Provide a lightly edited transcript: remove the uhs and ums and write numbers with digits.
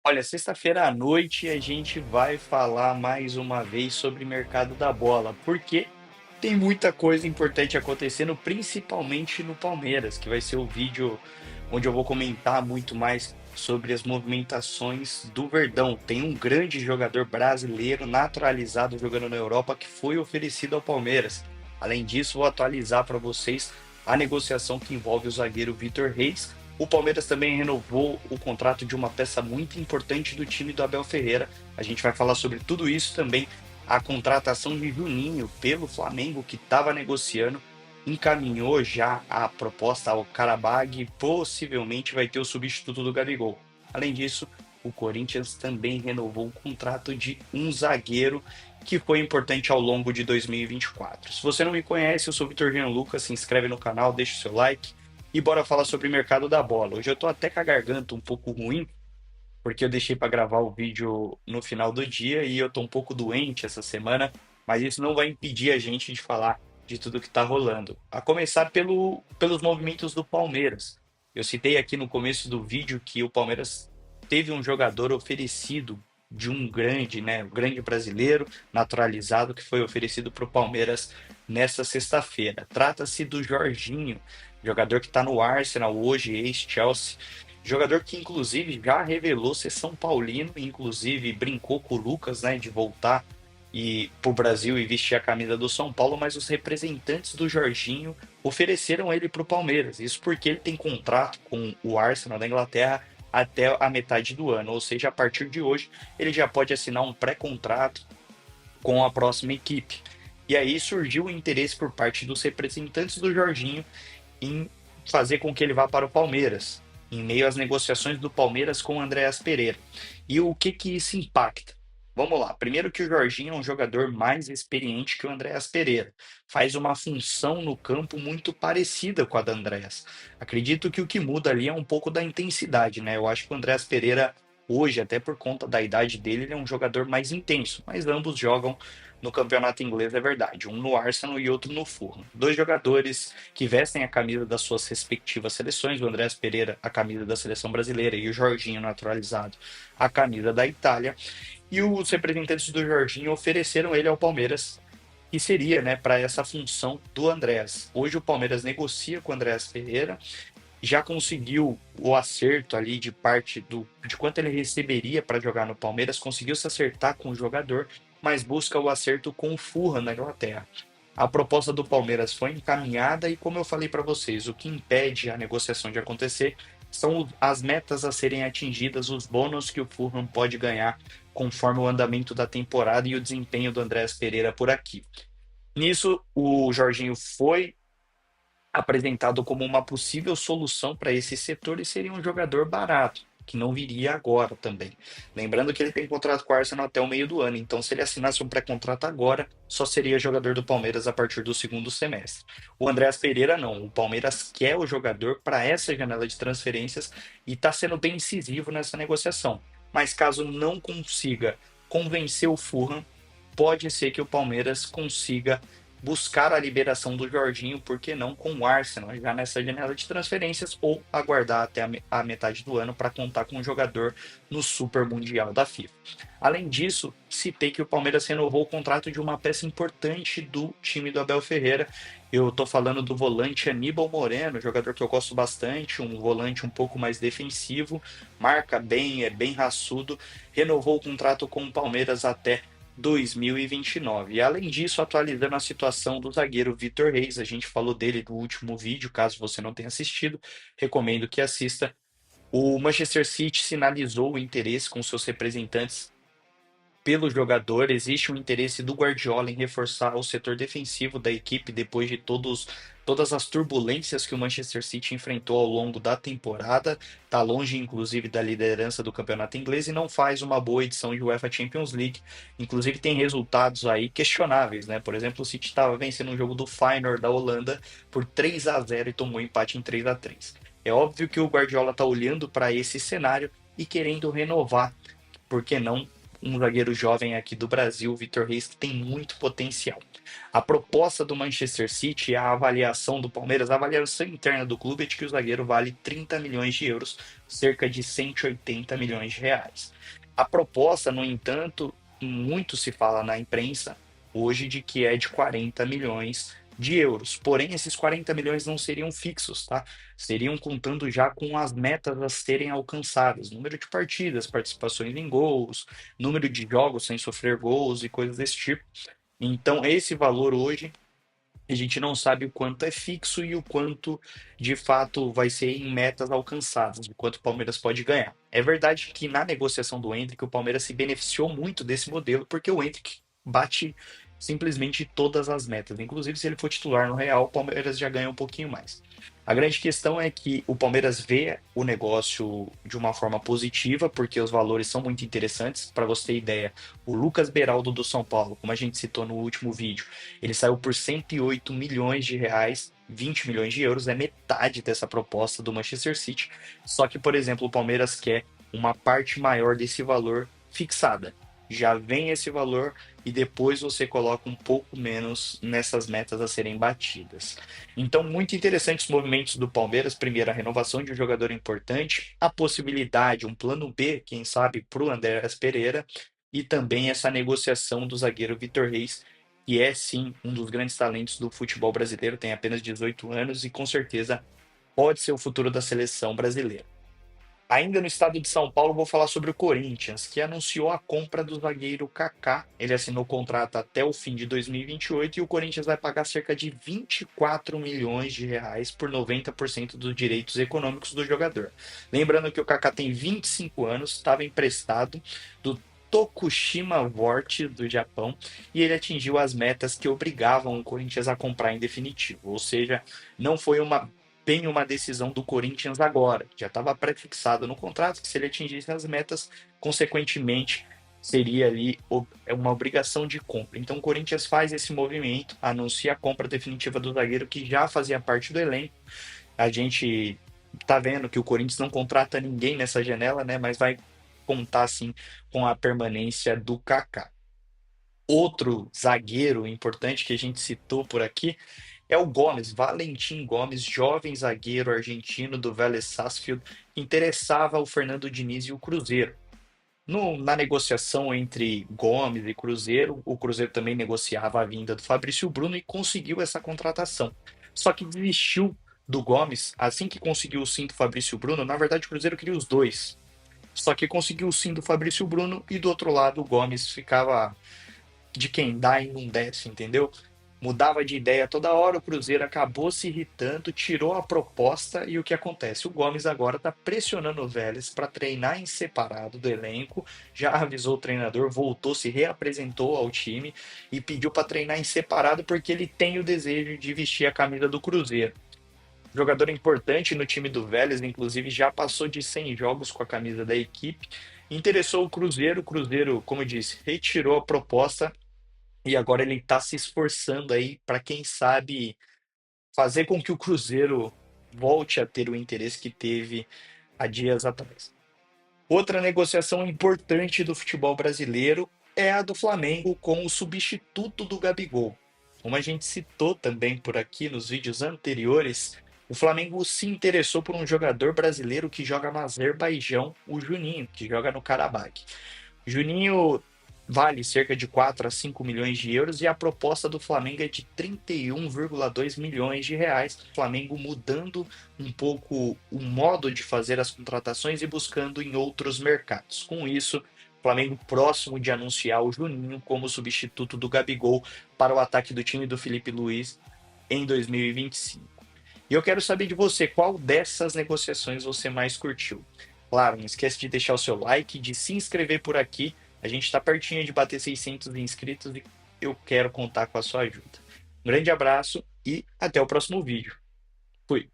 Olha, sexta-feira à noite a gente vai falar mais uma vez sobre mercado da bola, porque tem muita coisa importante acontecendo, principalmente no Palmeiras, que vai ser o vídeo onde eu vou comentar muito mais sobre as movimentações do Verdão. Tem um grande jogador brasileiro naturalizado jogando na Europa que foi oferecido ao Palmeiras. Além disso, vou atualizar para vocês a negociação que envolve o zagueiro Vitor Reis. O Palmeiras também renovou o contrato de uma peça muito importante do time do Abel Ferreira. A gente vai falar sobre tudo isso também. A contratação de Juninho pelo Flamengo, que estava negociando, encaminhou já a proposta ao Karabag e possivelmente vai ter o substituto do Gabigol. Além disso, o Corinthians também renovou o contrato de um zagueiro que foi importante ao longo de 2024. Se você não me conhece, eu sou o Vitor Jean Lucas, se inscreve no canal, deixa o seu like e bora falar sobre o mercado da bola. Hoje eu tô até com a garganta um pouco ruim, porque eu deixei para gravar o vídeo no final do dia e eu tô um pouco doente essa semana, mas isso não vai impedir a gente de falar de tudo que está rolando. A começar pelos movimentos do Palmeiras. Eu citei aqui no começo do vídeo que o Palmeiras teve um jogador oferecido de um grande, né, um grande brasileiro naturalizado que foi oferecido para o Palmeiras nessa sexta-feira. Trata-se do Jorginho, jogador que está no Arsenal hoje, ex-Chelsea. Jogador que, inclusive, já revelou ser São Paulino, inclusive brincou com o Lucas, né, de voltar para o Brasil e vestir a camisa do São Paulo, mas os representantes do Jorginho ofereceram ele para o Palmeiras. Isso porque ele tem contrato com o Arsenal da Inglaterra até a metade do ano, ou seja, a partir de hoje ele já pode assinar um pré-contrato com a próxima equipe. E aí surgiu o interesse por parte dos representantes do Jorginho em fazer com que ele vá para o Palmeiras, em meio às negociações do Palmeiras com o Andréas Pereira. E o que que isso impacta? Vamos lá. Primeiro que o Jorginho é um jogador mais experiente que o Andréas Pereira. Faz uma função no campo muito parecida com a da Andréas. Acredito que o que muda ali é um pouco da intensidade, né? Eu acho que o Andréas Pereira, hoje, até por conta da idade dele, ele é um jogador mais intenso, mas ambos jogam no campeonato inglês, é verdade. Um no Arsenal e outro no Fulham. Dois jogadores que vestem a camisa das suas respectivas seleções, o Andrés Pereira a camisa da seleção brasileira e o Jorginho naturalizado a camisa da Itália, e os representantes do Jorginho ofereceram ele ao Palmeiras, que seria, né, para essa função do Andrés. Hoje o Palmeiras negocia com o Andrés Pereira, já conseguiu o acerto ali de parte de quanto ele receberia para jogar no Palmeiras, conseguiu se acertar com o jogador, mas busca o acerto com o Fulham na Inglaterra. A proposta do Palmeiras foi encaminhada e, como eu falei para vocês, o que impede a negociação de acontecer são as metas a serem atingidas, os bônus que o Fulham pode ganhar conforme o andamento da temporada e o desempenho do Andrés Pereira por aqui. Nisso, o Jorginho foi apresentado como uma possível solução para esse setor e seria um jogador barato, que não viria agora também. Lembrando que ele tem contrato com o Arsenal até o meio do ano, então se ele assinasse um pré-contrato agora, só seria jogador do Palmeiras a partir do segundo semestre. O Andréas Pereira não, o Palmeiras quer o jogador para essa janela de transferências e está sendo bem incisivo nessa negociação. Mas caso não consiga convencer o Fulham, pode ser que o Palmeiras consiga buscar a liberação do Jorginho, por que não com o Arsenal, já nessa janela de transferências, ou aguardar até a metade do ano para contar com um jogador no Super Mundial da FIFA. Além disso, citei que o Palmeiras renovou o contrato de uma peça importante do time do Abel Ferreira. Eu estou falando do volante Aníbal Moreno, jogador que eu gosto bastante, um volante um pouco mais defensivo, marca bem, é bem raçudo, renovou o contrato com o Palmeiras até 2029. E além disso, atualizando a situação do zagueiro Vitor Reis, a gente falou dele no último vídeo, caso você não tenha assistido, recomendo que assista. O Manchester City sinalizou o interesse com seus representantes pelo jogador. Existe um interesse do Guardiola em reforçar o setor defensivo da equipe depois de todas as turbulências que o Manchester City enfrentou ao longo da temporada. Está longe, inclusive, da liderança do campeonato inglês e não faz uma boa edição de UEFA Champions League. Inclusive, tem resultados aí questionáveis, né? Por exemplo, o City estava vencendo um jogo do Feyenoord da Holanda por 3-0 e tomou empate em 3-3. É óbvio que o Guardiola está olhando para esse cenário e querendo renovar, por que não, um zagueiro jovem aqui do Brasil, o Vitor Reis, que tem muito potencial. A proposta do Manchester City, a avaliação do Palmeiras, a avaliação interna do clube é de que o zagueiro vale 30 milhões de euros, cerca de 180 milhões de reais. A proposta, no entanto, muito se fala na imprensa hoje de que é de 40 milhões de euros. Porém, esses 40 milhões não seriam fixos, tá? Seriam contando já com as metas a serem alcançadas, número de partidas, participações em gols, número de jogos sem sofrer gols e coisas desse tipo. Então, esse valor hoje a gente não sabe o quanto é fixo e o quanto de fato vai ser em metas alcançadas, o quanto o Palmeiras pode ganhar. É verdade que na negociação do Endrick, o Palmeiras se beneficiou muito desse modelo, porque o Endrick bate simplesmente todas as metas. Inclusive, se ele for titular no Real, o Palmeiras já ganha um pouquinho mais. A grande questão é que o Palmeiras vê o negócio de uma forma positiva, porque os valores são muito interessantes. Para você ter ideia, o Lucas Beraldo do São Paulo, como a gente citou no último vídeo, ele saiu por 108 milhões de reais, 20 milhões de euros, é metade dessa proposta do Manchester City. Só que, por exemplo, o Palmeiras quer uma parte maior desse valor fixada. Já vem esse valor e depois você coloca um pouco menos nessas metas a serem batidas. Então, muito interessantes os movimentos do Palmeiras. Primeiro, a renovação de um jogador importante, a possibilidade, um plano B, quem sabe, para o Andréas Pereira, e também essa negociação do zagueiro Vitor Reis, que é sim um dos grandes talentos do futebol brasileiro, tem apenas 18 anos e com certeza pode ser o futuro da seleção brasileira. Ainda no estado de São Paulo, vou falar sobre o Corinthians, que anunciou a compra do zagueiro Kaká. Ele assinou o contrato até o fim de 2028 e o Corinthians vai pagar cerca de 24 milhões de reais por 90% dos direitos econômicos do jogador. Lembrando que o Kaká tem 25 anos, estava emprestado do Tokushima Vort do Japão e ele atingiu as metas que obrigavam o Corinthians a comprar em definitivo. Ou seja, não foi bem uma decisão do Corinthians agora. Já estava prefixado no contrato que se ele atingisse as metas, consequentemente seria ali uma obrigação de compra. Então o Corinthians faz esse movimento, anuncia a compra definitiva do zagueiro que já fazia parte do elenco. A gente tá vendo que o Corinthians não contrata ninguém nessa janela, né? Mas vai contar sim com a permanência do Kaká. Outro zagueiro importante que a gente citou por aqui é o Gomes, Valentim Gomes, jovem zagueiro argentino do Vélez Sarsfield, que interessava o Fernando Diniz e o Cruzeiro. Na negociação entre Gomes e Cruzeiro, o Cruzeiro também negociava a vinda do Fabrício Bruno e conseguiu essa contratação. Só que desistiu do Gomes assim que conseguiu o sim do Fabrício Bruno. Na verdade, o Cruzeiro queria os dois. Só que conseguiu o sim do Fabrício Bruno e do outro lado o Gomes ficava de quem dá e não desce, entendeu? Mudava de ideia toda hora, o Cruzeiro acabou se irritando, tirou a proposta e o que acontece? O Gomes agora está pressionando o Vélez para treinar em separado do elenco, já avisou o treinador, voltou, se reapresentou ao time e pediu para treinar em separado porque ele tem o desejo de vestir a camisa do Cruzeiro. Jogador importante no time do Vélez, inclusive já passou de 100 jogos com a camisa da equipe. Interessou o Cruzeiro, como eu disse, retirou a proposta e agora ele está se esforçando aí para, quem sabe, fazer com que o Cruzeiro volte a ter o interesse que teve há dias atrás. Outra negociação importante do futebol brasileiro é a do Flamengo com o substituto do Gabigol. Como a gente citou também por aqui nos vídeos anteriores, o Flamengo se interessou por um jogador brasileiro que joga no Azerbaijão, o Juninho, que joga no Karabakh. Juninho vale cerca de 4 a 5 milhões de euros e a proposta do Flamengo é de 31,2 milhões de reais. O Flamengo mudando um pouco o modo de fazer as contratações e buscando em outros mercados. Com isso, o Flamengo próximo de anunciar o Juninho como substituto do Gabigol para o ataque do time do Felipe Luiz em 2025. E eu quero saber de você, qual dessas negociações você mais curtiu? Claro, não esquece de deixar o seu like, de se inscrever por aqui. A gente está pertinho de bater 600 inscritos e eu quero contar com a sua ajuda. Um grande abraço e até o próximo vídeo. Fui!